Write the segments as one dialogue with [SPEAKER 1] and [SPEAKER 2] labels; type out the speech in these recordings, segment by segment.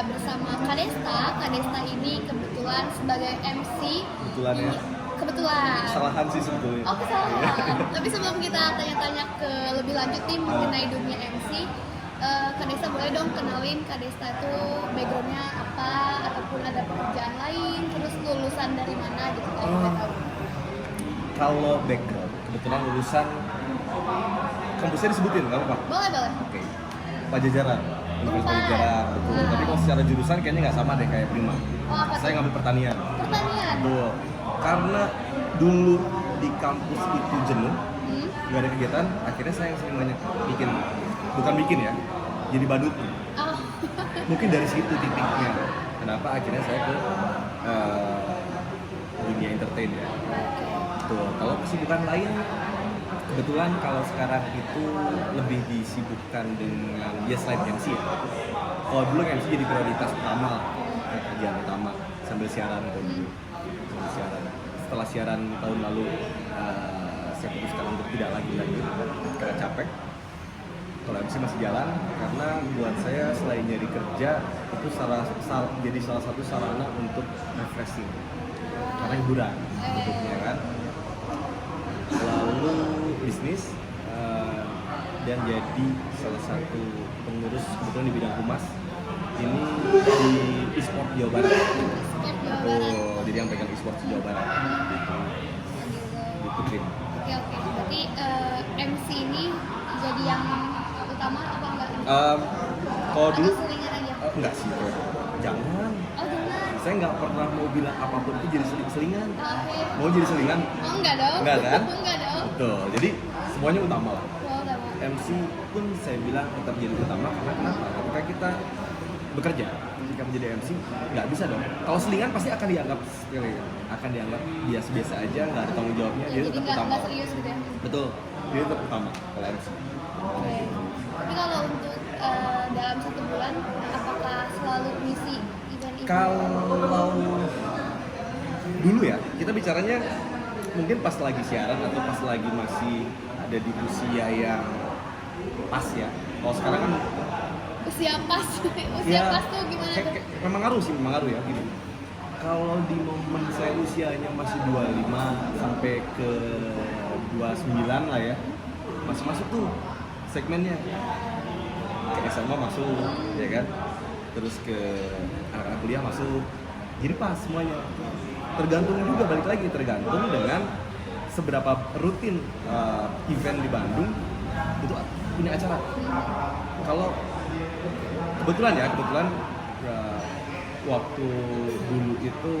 [SPEAKER 1] bersama Kadesta. Kadesta ini kebetulan sebagai MC.
[SPEAKER 2] Kebetulan ya.
[SPEAKER 1] Kebetulan.
[SPEAKER 2] Kesalahan sih sebetulnya.
[SPEAKER 1] Oh, kesalahan. Tapi sebelum kita tanya-tanya ke lebih lanjut nih mengenai dunia MC, Kadesta boleh dong kenalin Kadesta itu backgroundnya apa, ataupun ada pekerjaan lain, terus lulusan dari mana gitu kalau boleh tahu.
[SPEAKER 2] Kalau background, kebetulan lulusan kampusnya disebutin, nggak apa-apa?
[SPEAKER 1] Boleh.
[SPEAKER 2] Oke. Pajajaran. Universitas Pajajaran, betul.
[SPEAKER 1] Nah.
[SPEAKER 2] Tapi kalau secara jurusan kayaknya nggak sama deh kayak Prima.
[SPEAKER 1] Oh, apa
[SPEAKER 2] Saya
[SPEAKER 1] tuh?
[SPEAKER 2] ngambil pertanian.
[SPEAKER 1] Pertanian.
[SPEAKER 2] Betul. Karena dulu di kampus itu jenuh, nggak ada kegiatan, akhirnya saya yang sering banyak bukan bikin ya, jadi badut.
[SPEAKER 1] Oh.
[SPEAKER 2] Mungkin dari situ titiknya. Kenapa akhirnya saya ke dunia entertain ya. Betul. Kalau kesibukan lain, kebetulan kalau sekarang itu lebih disibukkan dengan selain MC ya. Kalau dulu MC jadi prioritas utama, kerjaan utama sambil siaran gitu. Sambil siaran. Setelah siaran tahun lalu, saya putuskan untuk tidak lagi karena capek. Kalau MC masih jalan, karena buat saya selain nyari kerja itu jadi salah satu sarana untuk refreshing, karena hiburan bentuknya kan. Lalu bisnis dan jadi salah satu pengurus kebetulan di bidang humas ini di e-sport Jawa Barat. Oh, jadi yang pegang e-sport Jawa Barat. Gitu Prim.
[SPEAKER 1] Oke. Berarti MC ini jadi yang utama apa enggak?
[SPEAKER 2] Kalau dulu
[SPEAKER 1] Atau selingan aja?
[SPEAKER 2] enggak sih, jangan.
[SPEAKER 1] Oh, jangan.
[SPEAKER 2] Saya nggak pernah mau bilang apapun itu jadi selingan.
[SPEAKER 1] Oke.
[SPEAKER 2] Mau jadi selingan?
[SPEAKER 1] Oh, enggak dong.
[SPEAKER 2] Enggak kan?
[SPEAKER 1] Enggak dong.
[SPEAKER 2] Betul. Jadi semuanya utama lah.
[SPEAKER 1] Oh, utama.
[SPEAKER 2] MC pun saya bilang tetap jadi utama karena kenapa? Ketika kita bekerja, ketika menjadi MC nggak bisa dong. Kalau selingan pasti akan dianggap biasa-biasa aja, nggak ada tanggung jawabnya.
[SPEAKER 1] Ya,
[SPEAKER 2] Dia
[SPEAKER 1] jadi
[SPEAKER 2] tetap
[SPEAKER 1] nggak
[SPEAKER 2] utama.
[SPEAKER 1] serius gitu ya.
[SPEAKER 2] Betul. Dia tetap utama kalau MC.
[SPEAKER 1] Oke. Tapi kalau untuk dalam 1 bulan, apakah selalu misi event-event?
[SPEAKER 2] Kalau dulu ya, kita bicaranya mungkin pas lagi siaran atau pas lagi masih ada di usia yang pas ya. Kalau sekarang kan
[SPEAKER 1] Usia pas
[SPEAKER 2] ya,
[SPEAKER 1] tuh gimana tuh?
[SPEAKER 2] memang ngaruh ya gini. Kalau di momen saya usianya masih 25 sampai ke 29 lah ya, masih masuk tuh segmennya. Ke SMA masuk, ya kan? Terus ke anak-anak kuliah masuk. Jadi pas semuanya. Tergantung juga, balik lagi tergantung dengan seberapa rutin event di Bandung itu punya acara. Kalau kebetulan waktu dulu itu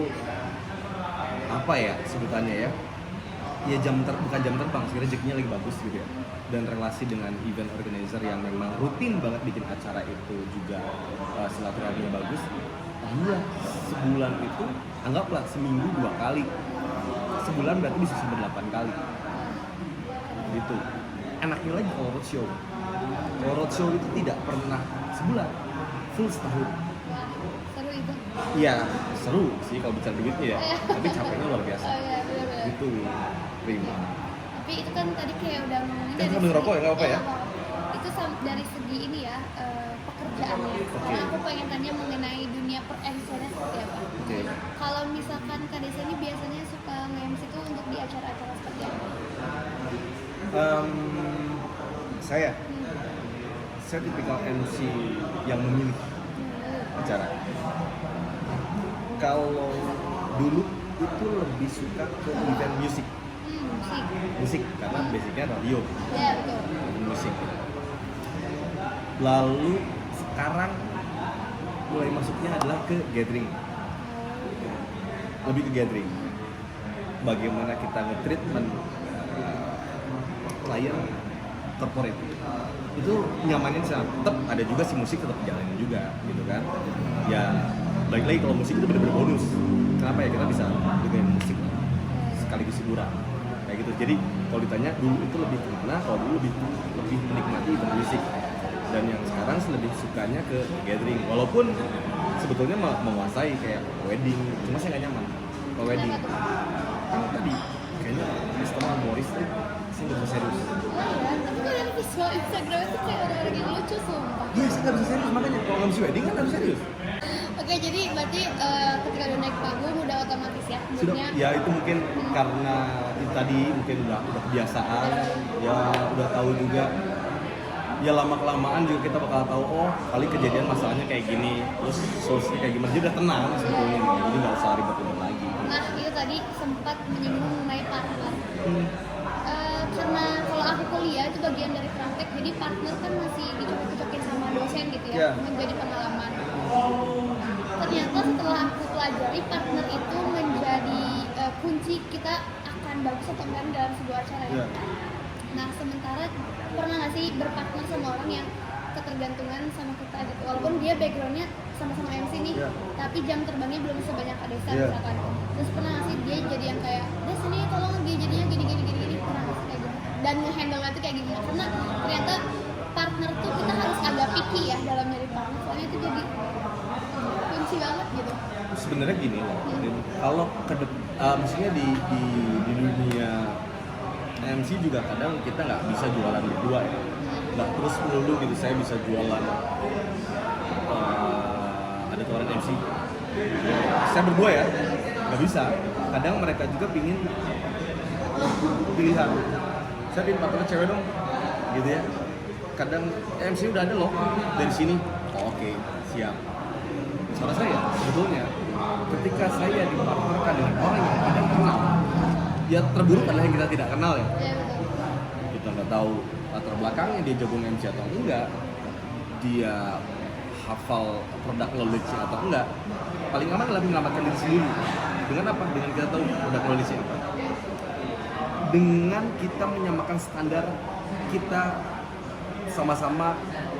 [SPEAKER 2] apa ya sebutannya ya bukan jam terbang sih, rezekinya lagi bagus gitu ya, dan relasi dengan event organizer yang memang rutin banget bikin acara itu juga silaturahminya bagus. Alhamdulillah sebulan itu anggaplah seminggu 2 kali, sebulan berarti bisa sampai 8 kali gitu. Enaknya lagi kalau roadshow itu tidak pernah sebulan, full setahun.
[SPEAKER 1] Wah, seru itu.
[SPEAKER 2] Iya, seru sih kalau bicara duitnya ya, tapi capeknya luar biasa.
[SPEAKER 1] Oh iya, benar-benar.
[SPEAKER 2] Gitu, Prima.
[SPEAKER 1] Tapi itu kan tadi kayak udah ngomongin
[SPEAKER 2] Kan sambil ngerokok ya, nggak apa-apa ya?
[SPEAKER 1] Itu dari segi ini ya, pekerjaannya. Sekarang aku pengen tanya mengenai dunia per-MC-nya seperti apa.
[SPEAKER 2] Oke.
[SPEAKER 1] Kalau misalkan Kak Desa ini biasanya suka nge-MC itu untuk di acara-acara seperti apa?
[SPEAKER 2] Saya tipikal MC yang memilih acara. Kalau dulu itu lebih suka ke event musik
[SPEAKER 1] Musik.
[SPEAKER 2] karena basicnya radio,
[SPEAKER 1] Ya, betul.
[SPEAKER 2] musik. Lalu sekarang mulai masuknya adalah ke gathering, lebih ke gathering. Bagaimana kita nge-treatment klien corporate itu nyamanin sih, tetap ada juga si musik tetap jalanin juga gitu kan ya. Balik lagi kalau musik itu benar-benar bonus. Kenapa ya, kita bisa dengerin musik sekaligus hiburan kayak gitu. Jadi kalau ditanya dulu itu lebih kemana, kalau dulu lebih menikmati musik, dan yang sekarang lebih sukanya ke gathering, walaupun sebetulnya menguasai kayak wedding, cuma saya nggak nyaman kalau wedding. Tadi kayaknya customer humoris tuh sih nggak bisa serius.
[SPEAKER 1] Oh iya, tapi gue liat visual Instagram itu kayak orang-orang yang lucu sumpah.
[SPEAKER 2] Iya, saya nggak bisa serius, makanya kalau nggak bisa wedding kan harus serius. gitu.
[SPEAKER 1] Oke, jadi berarti ketika udah naik panggung udah otomatis ya
[SPEAKER 2] Sudah,
[SPEAKER 1] moodnya.
[SPEAKER 2] ya itu mungkin karena itu tadi mungkin udah kebiasaan, ya udah tahu juga. Ya lama kelamaan juga kita bakal tahu, oh kali kejadian masalahnya kayak gini, terus solusinya kayak gimana. Jadi udah tenang sebetulnya, jadi nggak usah ribet-ribet lagi.
[SPEAKER 1] Nah, itu tadi sempat menyinggung mengenai partner. Karena kalau aku kuliah itu bagian dari praktek, jadi partner kan masih dicocok-cocokin sama dosen gitu ya,
[SPEAKER 2] Yeah.
[SPEAKER 1] menjadi pengalaman. Ternyata setelah aku pelajari, partner itu menjadi kunci kita akan bagus atau enggak dalam sebuah acara ya.
[SPEAKER 2] Yeah.
[SPEAKER 1] Nah, sementara pernah nggak sih berpartner sama orang yang ketergantungan sama kita gitu, walaupun dia backgroundnya sama-sama MC nih,
[SPEAKER 2] Yeah.
[SPEAKER 1] tapi jam terbangnya belum sebanyak Kadesa
[SPEAKER 2] Yeah.
[SPEAKER 1] misalkan. Terus pernah nggak sih dia jadi yang kayak, Des ini tolong dia jadinya gini, pernah nggak sih kayak gitu? Dan nge-handle itu kayak gini, karena ternyata partner tuh kita harus agak picky ya dalam nyari partner, soalnya itu jadi kunci banget gitu.
[SPEAKER 2] Sebenarnya gini loh, Din. Kalau maksudnya di dunia MC juga kadang kita nggak bisa jualan berdua ya, nggak terus melulu gitu. Saya bisa jualan, ada tawaran MC, saya berdua ya, nggak bisa. Kadang mereka juga pingin pilihan, saya pingin partner cewek dong, gitu ya. Kadang MC udah ada loh dari sini, oh, oke siap. Saudara saya sebetulnya ketika saya dipartnerkan dengan orang yang tidak kenal, ya terburuk adalah yang kita tidak kenal ya.
[SPEAKER 1] Ya betul.
[SPEAKER 2] Kita nggak tahu latar belakangnya, dia jago MC atau enggak, dia hafal produk knowledge atau enggak. Paling aman adalah menyelamatkan diri sendiri. Dengan apa? Dengan kita tahu produk knowledge apa. Dengan kita menyamakan standar, kita sama-sama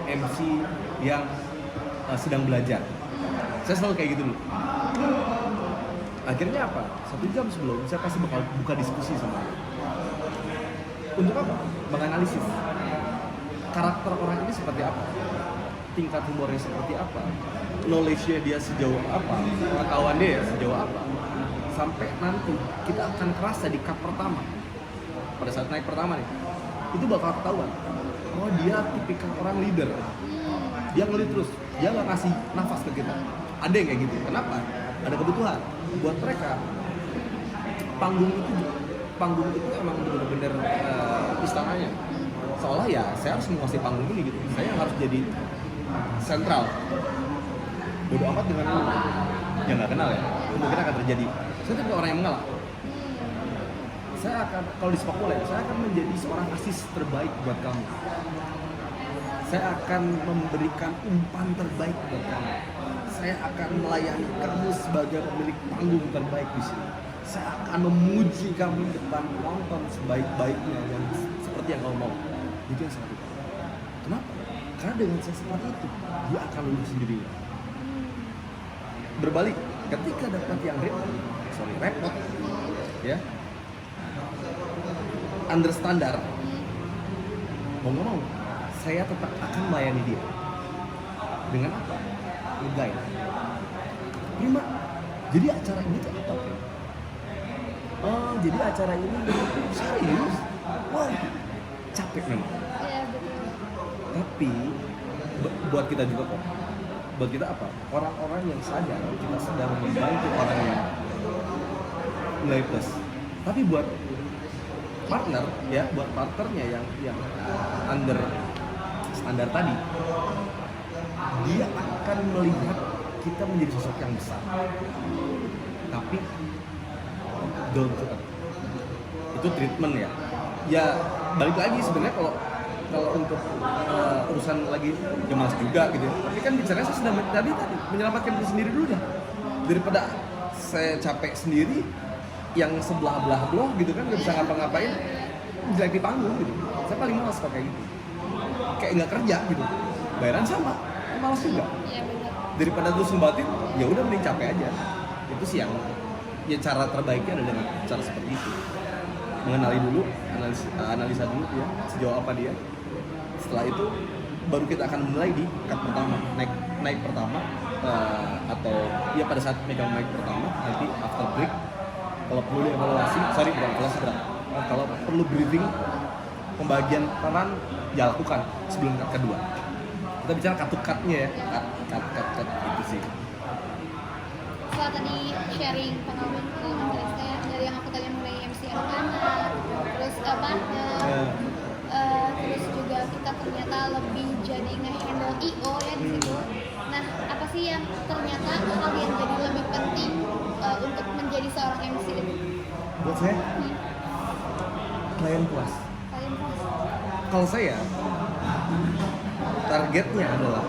[SPEAKER 2] MC yang sedang belajar. Saya selalu kayak gitu dulu. Akhirnya apa? 1 jam sebelum saya pasti bakal buka diskusi sama dia. Untuk apa? Menganalisis karakter orang ini seperti apa, tingkat humornya seperti apa, knowledge-nya dia sejauh apa, pengetahuan dia sejauh apa. Sampai nanti kita akan kerasa di cut pertama, pada saat naik pertama nih, itu bakal ketahuan. Oh dia tipikal orang leader, dia ngelit terus, dia nggak kasih nafas ke kita. Ada yang kayak gitu. Kenapa? Ada kebutuhan. Buat mereka panggung itu emang bener-bener istananya. Seolah ya saya harus menguasai panggung ini gitu. Saya harus jadi sentral. Bodoh amat dengan lu yang nggak kenal ya. Mungkin akan terjadi. Saya tipe orang yang mengalah. Saya akan, kalau di sepak bola, saya akan menjadi seorang asis terbaik buat kamu. Saya akan memberikan umpan terbaik buat kamu. Saya akan melayani kamu sebagai pemilik panggung terbaik di sini. Saya akan memuji kamu di depan penonton sebaik-baiknya yang seperti yang kamu mau. Itu yang saya lakukan. Kenapa? Karena dengan saya seperti itu, dia akan lulus sendirinya. Berbalik, ketika dapat yang repot, ya, under standar, mau nggak mau, saya tetap akan melayani dia. Dengan apa? Nge-guide. Prima. Jadi acara ini tuh apa? Oh, jadi acara ini serius? Wah, capek memang.
[SPEAKER 1] Iya betul.
[SPEAKER 2] Tapi buat kita juga kok. Buat kita apa? Orang-orang yang sadar kita sedang membantu orang yang nilai plus. Tapi buat partner ya, buat partnernya yang under standar tadi, dia akan melihat kita menjadi sosok yang besar. Tapi down to earth. Itu treatment ya. Ya balik lagi sebenarnya kalau untuk urusan lagi ya malas juga gitu ya. Tapi kan bicaranya saya sudah tadi menyelamatkan diri sendiri dulu dah. Daripada saya capek sendiri yang sebelah-belah bloh gitu kan, nggak bisa ngapa-ngapain, jelek di panggung gitu. Saya paling malas kalau kayak gitu. Kayak nggak kerja gitu. Bayaran sama, malas juga.
[SPEAKER 1] Iya benar.
[SPEAKER 2] Daripada terus ngebatin, ya udah mending capek aja. Itu sih yang ya cara terbaiknya adalah dengan cara seperti itu. Mengenali dulu, analisa dulu ya, sejauh apa dia. Setelah itu baru kita akan menilai di cut pertama, naik pertama, atau ya pada saat megang mic pertama, nanti after break kalau perlu dievaluasi, kalau perlu briefing, pembagian peran ya lakukan sebelum cut kedua. Kita bicara cut-nya ya, cut gitu sih.
[SPEAKER 1] Deva tadi sharing pengalaman Kadesta dari yang aku tanya mengenai MC anak-anak, terus terus juga kita ternyata lebih jadi nge-handle IO ya di situ. Nah, apa sih yang ternyata hal yang jadi lebih penting untuk menjadi seorang MC itu?
[SPEAKER 2] Buat saya, klien puas.
[SPEAKER 1] Kalian puas?
[SPEAKER 2] Kalau saya, targetnya adalah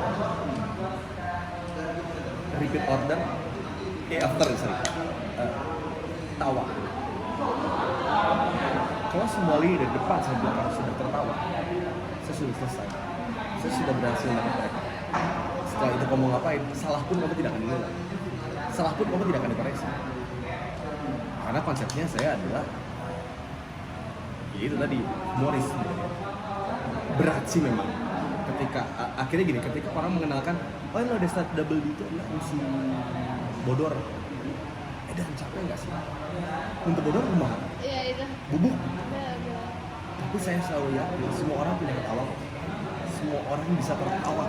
[SPEAKER 2] repeat order, tawa. Kalau semua lini dari depan saya belakang sudah tertawa, saya sudah selesai. Saya sudah berhasil mendapat mereka. Setelah itu kamu ngapain, salah pun kamu tidak akan dinilai. Salah pun kamu tidak akan dikoreksi. Karena konsepnya saya adalah, ya itu tadi, humoris. Berat sih memang. Akhirnya gini, ketika orang mengenalkan, oh ini Desta Double D itu adalah MC bodor. Dan capek nggak sih? Untuk bodor rumah.
[SPEAKER 1] Iya itu.
[SPEAKER 2] Bubuk.
[SPEAKER 1] Ada.
[SPEAKER 2] Tapi saya selalu yakin semua orang punya ketawa. Semua orang bisa tertawa.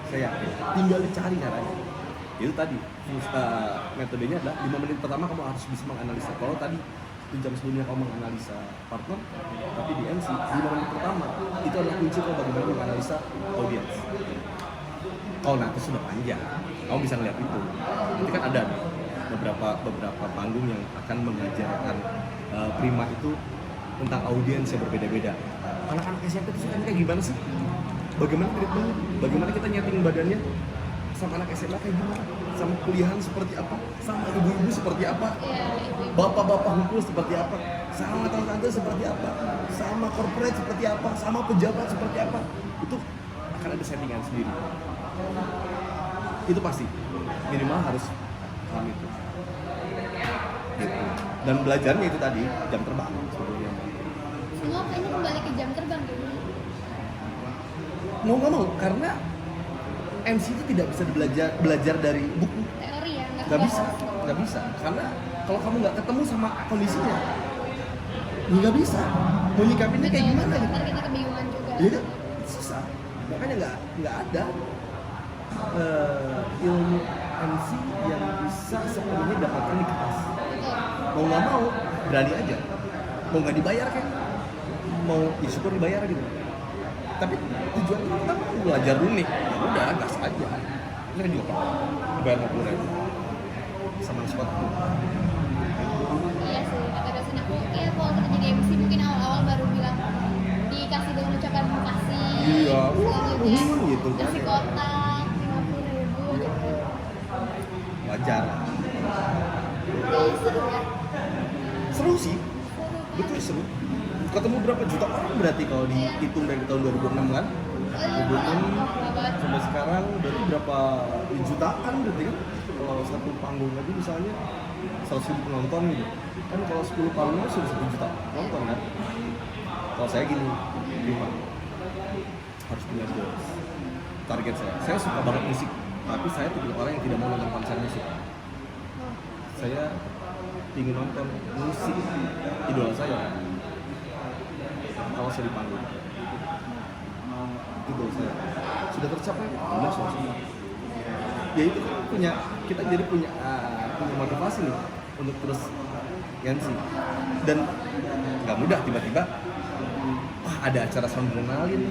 [SPEAKER 2] Saya yakin. Tinggal dicari caranya. Itu tadi. Metodenya adalah 5 menit pertama kamu harus bisa menganalisa. Kalau tadi 1 jam sebelumnya kamu menganalisa partner, tapi di MC 5 menit pertama itu adalah kunci kalau bagaimana menganalisa audiens. Oh, nah itu sudah panjang. Kamu bisa ngeliat itu. Nanti kan ada beberapa panggung yang akan mengajarkan prima itu tentang audiens yang berbeda-beda. Anak-anak SMP itu sukanya kayak gimana sih? Bagaimana treatment? Bagaimana kita nyeting badannya? Sama anak SMA kayak gimana? Sama kuliahan seperti apa? Sama ibu-ibu seperti apa?
[SPEAKER 1] Iya, ibu-ibu.
[SPEAKER 2] Bapak-bapak hukum seperti apa? Sama tante-tante seperti apa? Sama corporate seperti apa? Sama pejabat seperti apa? Itu akan ada settingan sendiri. Itu pasti. Minimal harus paham itu. Gitu. Dan belajarnya itu tadi jam terbang sebetulnya.
[SPEAKER 1] Semua kayaknya kembali ke jam terbang gitu.
[SPEAKER 2] Mau nggak mau, karena MC itu tidak bisa belajar dari buku.
[SPEAKER 1] Teori ya,
[SPEAKER 2] Nggak bisa. Karena kalau kamu nggak ketemu sama kondisinya, nggak bisa. Mau nyikapinnya kayak gimana gitu?
[SPEAKER 1] Ntar kita kebingungan juga.
[SPEAKER 2] Iya kan? Susah. Makanya nggak ada ilmu MC yang bisa sepenuhnya dapatkan di kelas.
[SPEAKER 1] Betul.
[SPEAKER 2] Mau nggak mau, berani aja. Mau nggak dibayar kan? Mau ya syukur dibayar gitu. Tapi tujuan kita belajar dulu nih. Ya udah, gas aja. Ini kan juga dibayar 50.000 sama spot.
[SPEAKER 1] Iya sih, kata dosen aku, ya kalau kita jadi MC mungkin awal-awal baru bilang dikasih dengan ucapan makasih.
[SPEAKER 2] Iya,
[SPEAKER 1] selanjutnya
[SPEAKER 2] gitu kan.
[SPEAKER 1] kasih kotak 50.000 gitu.
[SPEAKER 2] Wajar.
[SPEAKER 1] Kayaknya seru ya.
[SPEAKER 2] Seru sih.
[SPEAKER 1] Seru.
[SPEAKER 2] Betul seru. Ketemu berapa juta orang berarti kalau dihitung dari tahun 2006 kan?
[SPEAKER 1] Oh iya,
[SPEAKER 2] 2006 sampai sekarang berarti berapa jutaan berarti kan? Kalau satu panggung aja misalnya 100.000 penonton gitu. Kan kalau 10 panggung sudah 1 juta penonton kan? Kalau saya gini, prima harus punya goals. Target saya suka banget musik, tapi saya tipe orang yang tidak mau nonton konser musik. Saya ingin nonton musik idola saya. Kalau saya di panggung, itu goal saya sudah tercapai, alhamdulillah sudah semua. Ya itu kan kita jadi punya motivasi nih untuk terus MC. Dan nggak mudah tiba-tiba, wah ada acara sound adrenalin,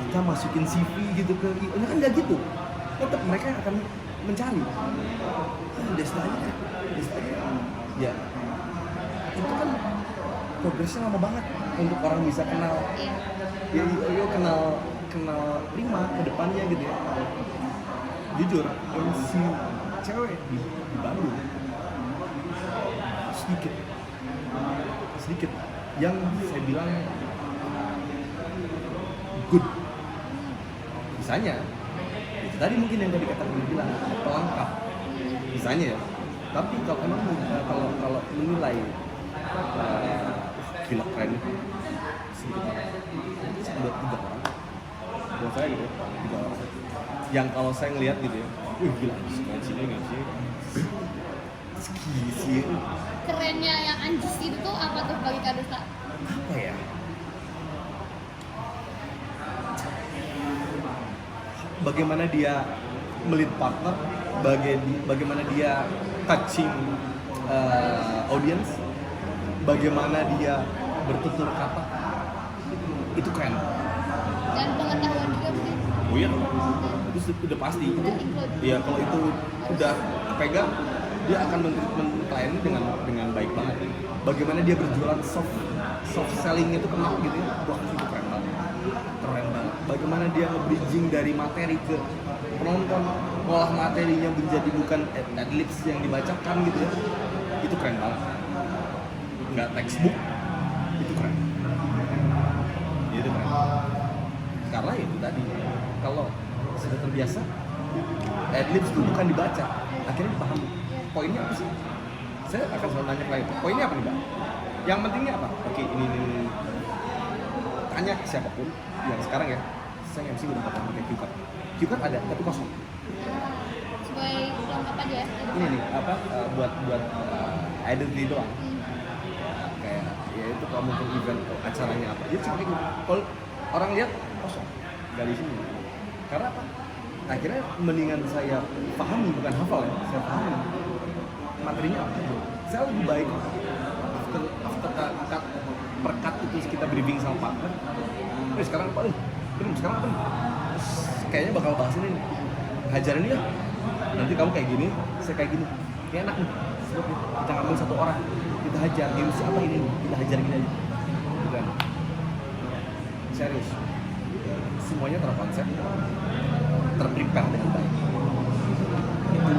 [SPEAKER 2] kita masukin CV gitu ke ini kan nggak gitu. Tetap mereka akan mencari Destanya, ya itu kan progresnya lama banget untuk orang bisa kenal.
[SPEAKER 1] Iya.
[SPEAKER 2] Ya kenal Prima ke depannya gitu ya. Jujur, MC cewek di Bandung sedikit yang saya bilang good. Misalnya itu tadi mungkin yang tadi kata gue bilang pelengkap misalnya ya. Tapi kalau emang kalau menilai gila keren sedikit udah 3 orang buat saya gitu ya, 3 orang yang kalau saya ngelihat gitu ya, gila sini nggak sih skisi
[SPEAKER 1] Kerennya yang anjis itu tuh apa tuh bagi Kak Desta?
[SPEAKER 2] apa ya, bagaimana dia melit partner bagaimana dia touching audience, bagaimana dia bertutur kata, itu keren.
[SPEAKER 1] Dan pengetahuan juga mungkin.
[SPEAKER 2] Oh iya, itu udah pasti.
[SPEAKER 1] Udah include.
[SPEAKER 2] Iya, kalau itu udah kepegang, dia akan men-treatment kliennya dengan baik banget. Bagaimana dia berjualan soft selling itu kena gitu ya, wah itu keren banget. Bagaimana dia nge-bridging dari materi ke penonton, ngolah materinya menjadi bukan adlibs yang dibacakan gitu ya, itu keren banget. Nggak textbook, itu keren. Itu keren. Karena itu tadi, kalau sudah terbiasa, adlibs itu bukan dibaca, akhirnya dipahami. Poinnya apa sih? Saya akan selalu nanya klien, poinnya apa nih Mbak? Yang pentingnya apa? Oke, ini. Tanya ke siapapun yang sekarang ya, saya MC udah pernah pakai Q-Card. Q-Card ada, tapi kosong.
[SPEAKER 1] Sebagai pelengkap aja ya.
[SPEAKER 2] Ini nih, buat identity doang. Kayak, ya itu kalau mungkin event acaranya apa, dia cuma kayak gitu. Kalau orang lihat, kosong. Gak di sini. Karena apa? Akhirnya mendingan saya pahami, bukan hafal ya, saya pahami materinya apa. Saya lebih baik after cut per cut itu kita briefing sama partner. Sekarang apa nih? Sekarang apa nih? Terus kayaknya bakal bahas ini nih. Hajarin dia. Nanti kamu kayak gini, saya kayak gini. Kayak enak nih. Sebab kita ngambil satu orang, kita hajar. Game apa ini? Kita hajar gini aja. Bukan. Serius. Semuanya terkonsep, terprepare dengan baik. Itu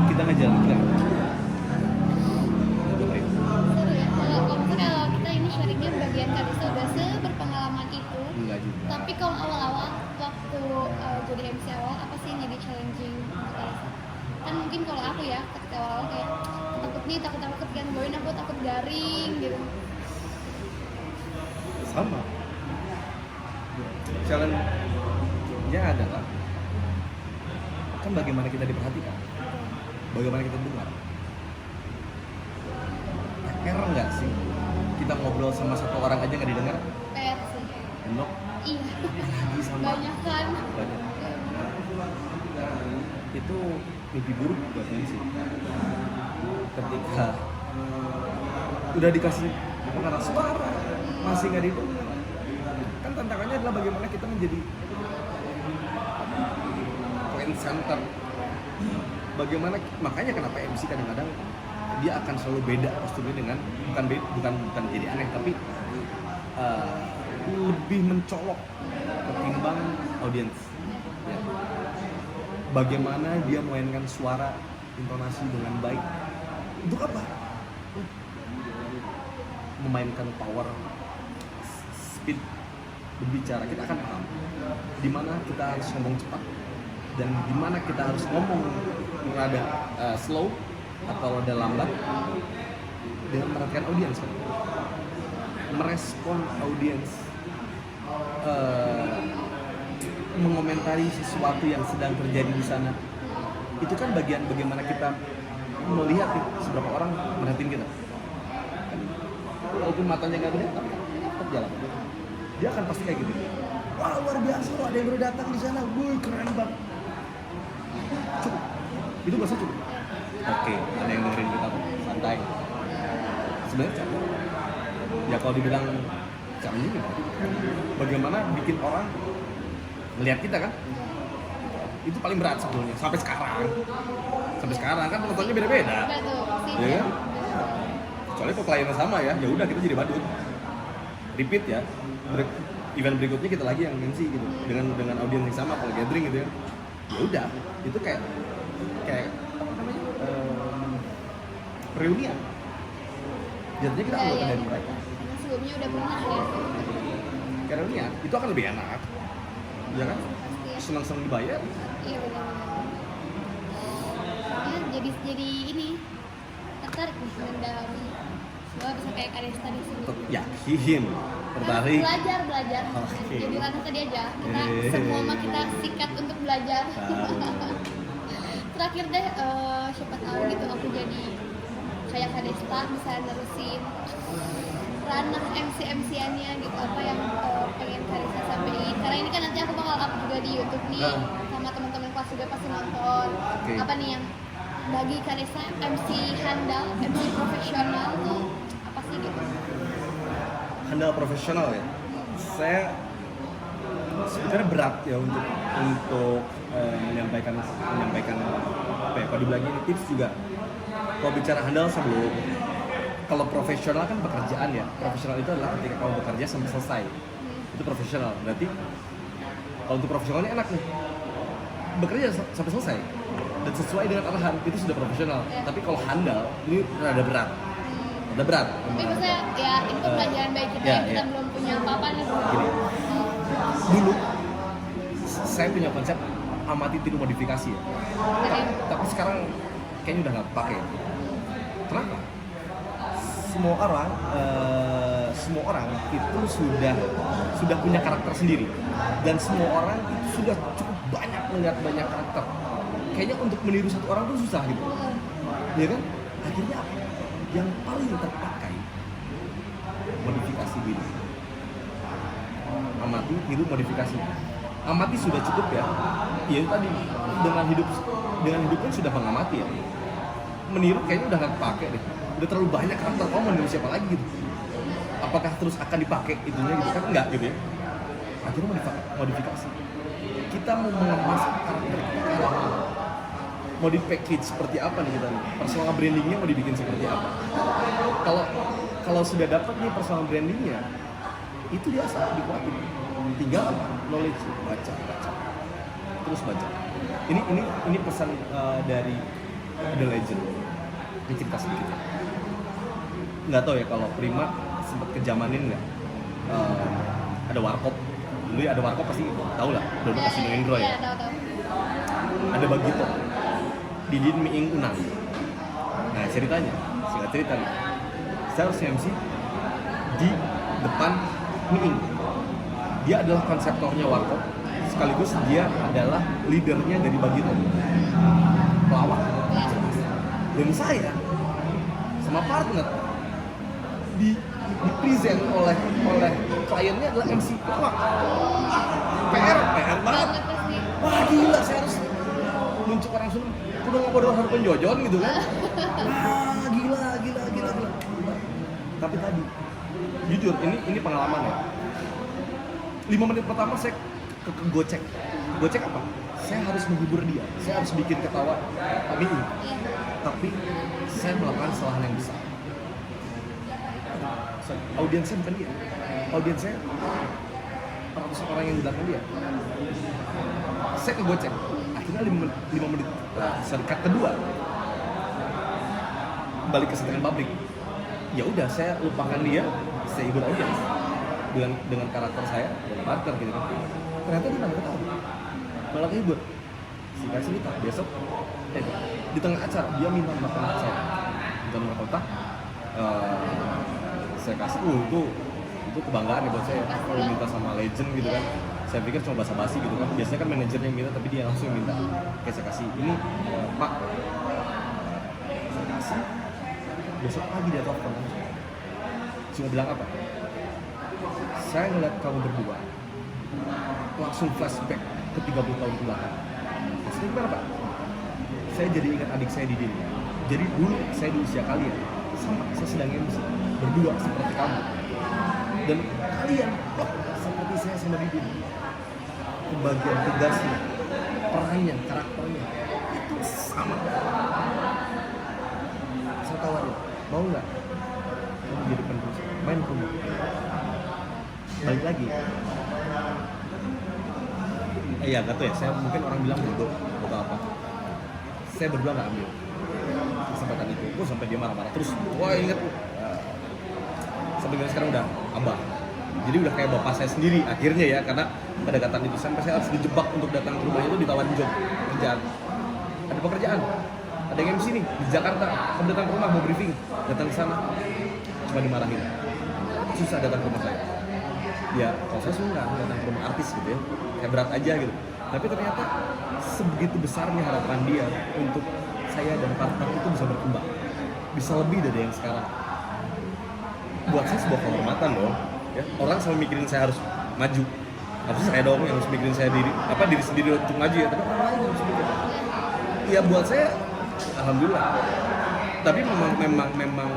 [SPEAKER 2] kita ngajarin kita.
[SPEAKER 1] Seru ya. Kalau kita ini sharingnya bagian Kadista udah seberpengalaman itu.
[SPEAKER 2] Enggak juga.
[SPEAKER 1] Tapi kalau awal-awal waktu jadi MC awal apa sih yang jadi challenging buat Kadista? Kan mungkin kalau aku ya ketika awal kayak takut ketika ngebawain aku takut garing gitu.
[SPEAKER 2] Sama. Challenge-nya adalah kan bagaimana kita diperhatikan, bagaimana kita dengar. Error nggak sih kita ngobrol sama satu orang aja nggak didengar?
[SPEAKER 1] PR sih.
[SPEAKER 2] Enak.
[SPEAKER 1] Iya.
[SPEAKER 2] Lagi sama
[SPEAKER 1] Banyak kan.
[SPEAKER 2] banyak. Itu mimpi buruk buat ini sih. Ketika udah dikasih pengarah suara masih nggak didengar, kan tantangannya adalah bagaimana kita menjadi point center. Bagaimana, makanya kenapa MC kadang-kadang dia akan selalu beda kostumnya dengan bukan jadi aneh, tapi lebih mencolok ketimbang audiens. Ya. Bagaimana dia memainkan suara, intonasi dengan baik. Untuk apa? Memainkan power, speed berbicara, kita akan paham di mana kita harus ngomong cepat dan di mana kita harus ngomong rada slow atau rada lambat dengan memperhatikan audiens, merespon audiens, mengomentari sesuatu yang sedang terjadi di sana. Itu kan bagian bagaimana kita melihat nih, seberapa orang merhatiin kita. Walaupun matanya nggak melihat, tapi tetap jalan. Dia akan pasti kayak gitu. Wah, luar biasa loh, ada yang baru datang di sana. Wuih, keren banget. Cukup. Itu bahasa cukup. Oke, ada yang dengerin kita kok. Santai. Sebenarnya capek. Ya kalau dibilang challenging gimana? Bagaimana bikin orang melihat kita kan? Itu paling berat sebetulnya. Sampai sekarang kan penontonnya beda-beda.
[SPEAKER 1] Enggak tuh, sih.
[SPEAKER 2] Ya kan? Soalnya kalau kliennya sama ya udah kita jadi badut. Repeat ya. Event berikutnya kita lagi yang MC gitu. Dengan audiens yang sama kalau gathering gitu ya. Ya udah, itu kayak apa namanya? Reunian. Jadinya kita keluar dari mereka.
[SPEAKER 1] Karena sebelumnya udah pernah ya.
[SPEAKER 2] Kayak reunian, itu akan lebih enak. Ya kan?
[SPEAKER 1] Pasti ya.
[SPEAKER 2] Senang-senang dibayar.
[SPEAKER 1] Iya benar-benar. Ya, jadi ini tertarik nih mendalami. Semoga bisa kayak Kadista di sini.
[SPEAKER 2] Yakin, tertarik.
[SPEAKER 1] Belajar.
[SPEAKER 2] Oke.
[SPEAKER 1] Jadi kan tadi aja kita semua mah kita sikat untuk belajar. Terakhir deh, siapa tahu gitu aku jadi kayak Kadista bisa nerusin ranah MC-MC-annya gitu, apa yang pengen Kadista sampaikan. Karena ini kan nanti aku bakal up juga di YouTube nih sama teman-teman kelas juga pasti nonton.
[SPEAKER 2] Oke.
[SPEAKER 1] Apa nih yang bagi Kanesa MC handal, MC profesional tuh apa sih gitu?
[SPEAKER 2] Handal profesional ya. Saya sebenarnya berat ya untuk menyampaikan apa ya, kalau dibilang ini tips juga. Kalau bicara handal sebelum, kalau profesional kan pekerjaan ya. Profesional itu adalah ketika kamu bekerja sampai selesai. Itu profesional. Berarti kalau untuk profesional ini enak nih. Bekerja sampai selesai dan sesuai dengan arahan, itu sudah profesional. Tapi kalau handal ini rada berat. Rada berat.
[SPEAKER 1] Tapi maksudnya ya itu pelajaran baik kita
[SPEAKER 2] Ya,
[SPEAKER 1] yang kita
[SPEAKER 2] ya.
[SPEAKER 1] belum punya apa-apa nih.
[SPEAKER 2] Gini. Dulu saya punya konsep amati tiru modifikasi ya. Tapi sekarang kayaknya udah nggak pakai. Kenapa? Semua orang itu sudah punya karakter sendiri, dan semua orang itu sudah cukup banyak melihat banyak karakter. Kayaknya untuk meniru satu orang tuh susah gitu, ya kan? Akhirnya apa? Yang paling terpakai modifikasi diri. Amati, tiru, modifikasi. Amati sudah cukup ya. Ya itu tadi, dengan hidup pun sudah mengamati ya. Meniru kayaknya udah nggak kepake deh. Udah terlalu banyak karakter, kamu meniru siapa lagi gitu. Apakah terus akan dipakai itunya gitu kan? Enggak gitu ya. Akhirnya modifikasi. Kita mau mengemas karakter kita, mau di package seperti apa nih kita nih? Personal brandingnya mau dibikin seperti apa? Kalau sudah dapat nih personal brandingnya, itu biasa dikuatin. Tinggal apa? Knowledge, baca, terus baca. Ini pesan dari The Legend. Ini cerita sedikit. Nggak tahu ya kalau Prima sempat kejamanin nggak? Ada warkop. Dulu ya ada warkop pasti tahu lah. Dulu Casino Indro ya.
[SPEAKER 1] Iya, tahu.
[SPEAKER 2] Ada Bagito. Didin Miing Unang. Nah ceritanya, singkat cerita nih. Saya harus MC di depan Miing. Dia adalah konseptornya warkop, sekaligus dia adalah leadernya dari Bagito. Pelawak. Dan saya sama partner di present oleh kliennya adalah MC pelawak. PR banget.
[SPEAKER 1] Banget pasti.
[SPEAKER 2] Wah gila, saya harus muncul orang Sunda. Udah nggak bodoh harus penjojon gitu kan? Wah gila. Tapi tadi, jujur ini pengalaman ya. 5 menit pertama saya ke gocek. Gocek apa? Saya harus menghibur dia. Saya harus bikin ketawa kami ini.
[SPEAKER 1] Iya.
[SPEAKER 2] Tapi saya melakukan kesalahan yang besar. Audiensnya bukan dia. Audiensnya ratusan orang yang di belakang dia. Saya kegocek. Akhirnya 5 menit cut kedua balik ke settingan pabrik. Ya udah, saya lupakan dia, saya hibur audiens dengan karakter saya dan partner gitu kan. Ternyata dia nggak tahu, malah kehibur. Singkat cerita, besok di tengah acara dia minta nomor kontak saya, saya kasih. Itu kebanggaan ya buat saya kalau minta sama legend gitu kan. Saya pikir cuma basa-basi gitu kan, biasanya kan manajernya yang minta, tapi dia langsung minta. Oke, saya kasih ini, Pak, saya kasih. Besok pagi dia telepon, cuma bilang apa? Saya ngeliat kamu berdua langsung flashback ke 30 tahun ke belakang. Maksudnya gimana Pak? Saya jadi ingat adik saya Didin. Jadi dulu saya di usia kalian, sama saya sedang MC berdua seperti kamu. Dan kalian seperti saya sama Didin. Pembagian tugasnya, perannya, karakternya itu sama. Saya tawarin, mau nggak kamu jadi penerus main ke rumah? Balik lagi. Iya, gak tau ya, saya mungkin orang bilang bodoh apa. Saya berdua nggak ambil kesempatan itu. Sampai dia marah-marah terus. Wah inget, sampai sekarang udah abah. Jadi udah kayak bapak saya sendiri akhirnya ya, karena kedekatan itu sampai saya harus dijebak untuk datang ke rumahnya itu, ditawarin job kerjaan. Ada pekerjaan, ada yang MC nih di Jakarta, kamu datang ke rumah mau briefing, datang ke sana, cuma dimarahin. Susah datang ke rumah saya. Ya, kalau saya suka datang ke rumah artis gitu ya, kayak berat aja gitu. Tapi ternyata sebegitu besarnya harapan dia untuk saya dan partner itu bisa berkembang, bisa lebih dari yang sekarang. Buat saya sebuah kehormatan loh. Ya, orang selalu mikirin saya harus maju, harusnya saya dong yang harus mikirin saya diri sendiri untuk maju ya, tapi orang lain yang harus mikir. Ya buat saya alhamdulillah, tapi memang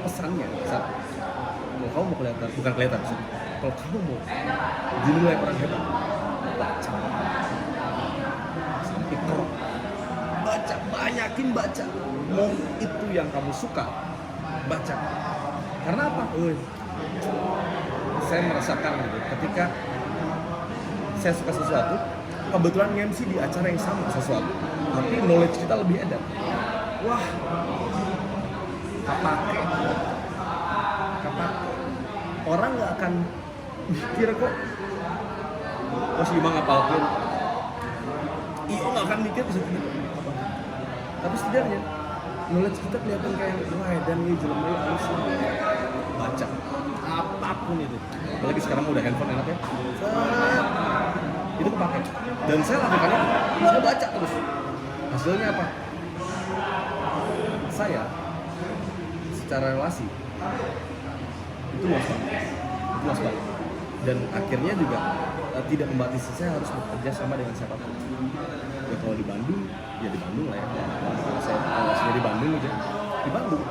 [SPEAKER 2] pesannya satu, kalau kamu mau kelihatan, bukan kelihatan sih, kalau kamu mau dinilai orang hebat, baca sampai keruh, baca, banyakin baca, mau itu yang kamu suka, baca. Karena apa? Saya merasakan gitu, ketika saya suka sesuatu, kebetulan MC di acara yang sama sesuatu, tapi knowledge kita lebih edan. Wah, kepake. Orang nggak akan mikir kok, si Imang ngapalkeun. Iyo nggak akan mikir bisa gitu. Tapi setidaknya knowledge kita kelihatan kayak wah edan nih jelema halus. Baca apapun itu. Apalagi sekarang udah handphone enak ya. Itu kepake. Dan saya lakukannya, saya baca terus. Hasilnya apa? Saya secara relasi itu luas banget. Dan akhirnya juga tidak membatasi saya harus bekerja sama dengan siapapun. Ya kalau di Bandung, ya di Bandung lah ya. Kalau saya di Bandung aja, di Bandung.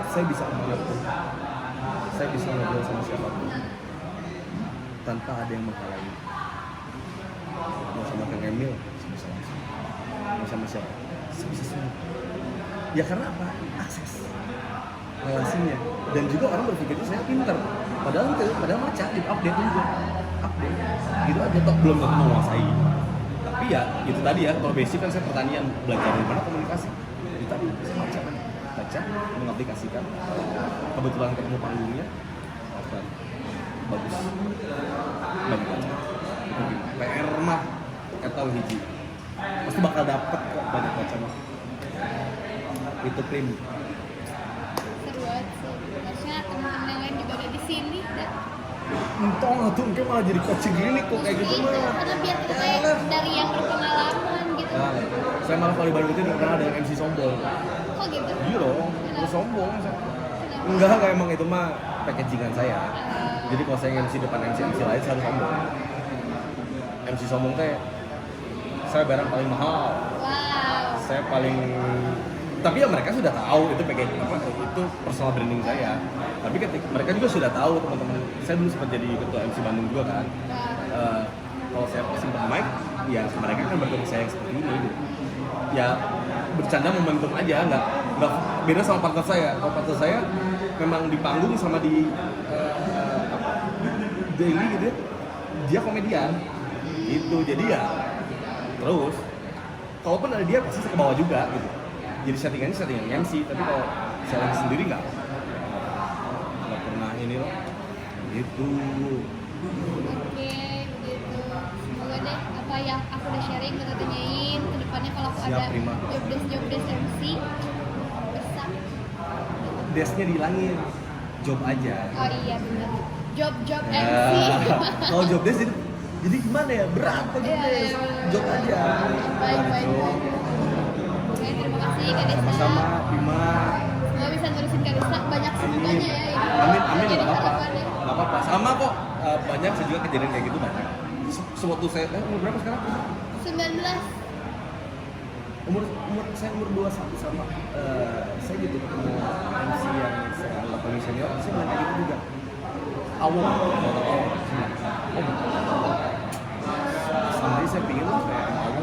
[SPEAKER 2] Saya bisa kemanapun, saya bisa ngobrol sama siapapun tanpa ada yang menghalangi. Mau sama Kang Emil, saya bisa langsung. Mau sama siapa, saya bisa semua. Ya karena apa? Akses relasinya. Dan juga orang berpikir saya pintar. Padahal maca, update juga. Update. Gitu aja, toh belum tentu menguasai. Tapi ya, itu tadi ya, kalau basic kan saya pertanian, belajar dari mana komunikasi. Itu tadi, saya baca, mengaplikasikan. Kebetulan ketemu panggungnya, bagus. Baca. PR mah, atau hiji. Pasti bakal dapet kok banyak baca mah. Itu prim.
[SPEAKER 1] Seru banget sih. Harusnya teman-teman yang lain juga ada di sini.
[SPEAKER 2] Entong tuh mungkin malah jadi coaching gini kok kayak gitu
[SPEAKER 1] Itu,
[SPEAKER 2] mah.
[SPEAKER 1] karena biar kita kayak dari yang berpengalaman gitu.
[SPEAKER 2] Nah, saya malah kalau di Bandung itu dikenal dengan MC sombong.
[SPEAKER 1] Kok gitu?
[SPEAKER 2] Iya dong, terus sombong. Enggak emang itu mah packagingan saya. Jadi kalau saya MC depan MC lain saya harus sombong. MC sombong teh saya barang paling mahal.
[SPEAKER 1] Wow.
[SPEAKER 2] Saya paling, tapi ya mereka sudah tahu itu packaging apa, itu personal branding saya. Tapi ketika mereka juga sudah tahu, teman-teman saya dulu sempat jadi ketua MC Bandung juga kan. Kalau saya simpan mic, ya mereka kan bertemu saya yang seperti ini gitu. Ya bercanda momentum aja, nggak beda sama partner saya. Kalau partner saya memang di panggung sama di daily gitu ya, dia komedian gitu. Jadi ya terus kalaupun ada dia pasti saya ke bawah juga gitu. Jadi settingan MC, tapi kalau saya lagi sendiri nggak pernah ini loh gitu.
[SPEAKER 1] Oke, gitu. Semoga deh apa yang aku udah sharing kita tanyain ke depannya kalau aku
[SPEAKER 2] Siap,
[SPEAKER 1] ada
[SPEAKER 2] prima.
[SPEAKER 1] job desk MC bisa.
[SPEAKER 2] Desknya dihilangin, job aja.
[SPEAKER 1] Oh iya benar. Job MC.
[SPEAKER 2] Kalau job desk jadi gimana ya, berat kok job desk. Job aja.
[SPEAKER 1] Baik. Oke, terima kasih Kak Desa.
[SPEAKER 2] Sama-sama, Bima.
[SPEAKER 1] Semoga bisa ngurusin Kak Desa banyak semuanya ya.
[SPEAKER 2] Amin,
[SPEAKER 1] Jadi
[SPEAKER 2] nggak apa-apa.
[SPEAKER 1] harapannya.
[SPEAKER 2] Nggak apa-apa. Sama kok, banyak saya juga kejadian kayak gitu banyak. Sewaktu saya, umur berapa sekarang?
[SPEAKER 1] 19.
[SPEAKER 2] Umur saya umur 21 sama saya gitu ketemu MC yang saya anggap paling senior, saya bilang kayak gitu juga. Awal sampai saya pingin tuh kayak awal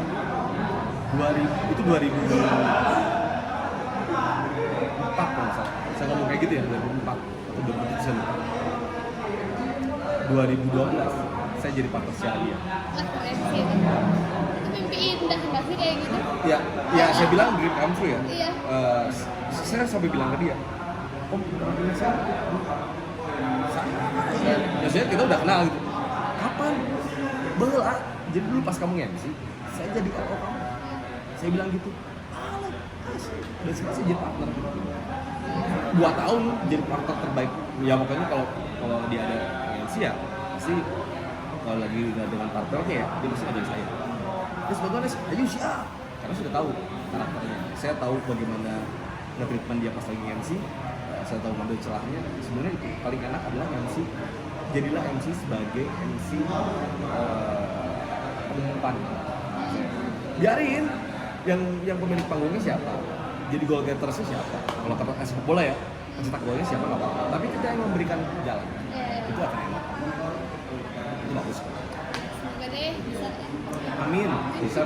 [SPEAKER 2] 2000 itu 2004 kalau nggak salah. Saya ngomong kayak gitu ya 2004 atau 2012 saya jadi partner si Alia.
[SPEAKER 1] Wah, keren sih itu. Itu mimpi indah nggak sih kayak gitu?
[SPEAKER 2] Ya saya bilang dream come true ya.
[SPEAKER 1] Iya.
[SPEAKER 2] Saya sampai bilang ke dia, Om, ini saya. Biasanya kita udah kenal gitu. Kapan? Bela. Jadi dulu pas kamu MC, saya jadi RO kamu. Saya bilang gitu. Dan sekarang saya jadi partner. 2 tahun jadi partner terbaik. Ya pokoknya kalau dia ada MC ya pasti kalau lagi nggak dengan partnernya ya dia pasti ada saya. Terus bagaimana sih? Ayo siap. Karena sudah tahu karakternya. Saya tahu bagaimana nge-treatment dia pas lagi MC. saya tahu ngambil celahnya, sebenarnya itu paling enak adalah MC. Jadilah MC sebagai MC pengumpan. Biarin yang pemilik panggungnya siapa, jadi goal gettersnya siapa. Kalau kata sepak bola ya, pencetak golnya siapa nggak apa-apa. Tapi kita yang memberikan jalan, itu akan enak. Itu bagus.
[SPEAKER 1] Semoga deh bisa.
[SPEAKER 2] Amin. Bisa.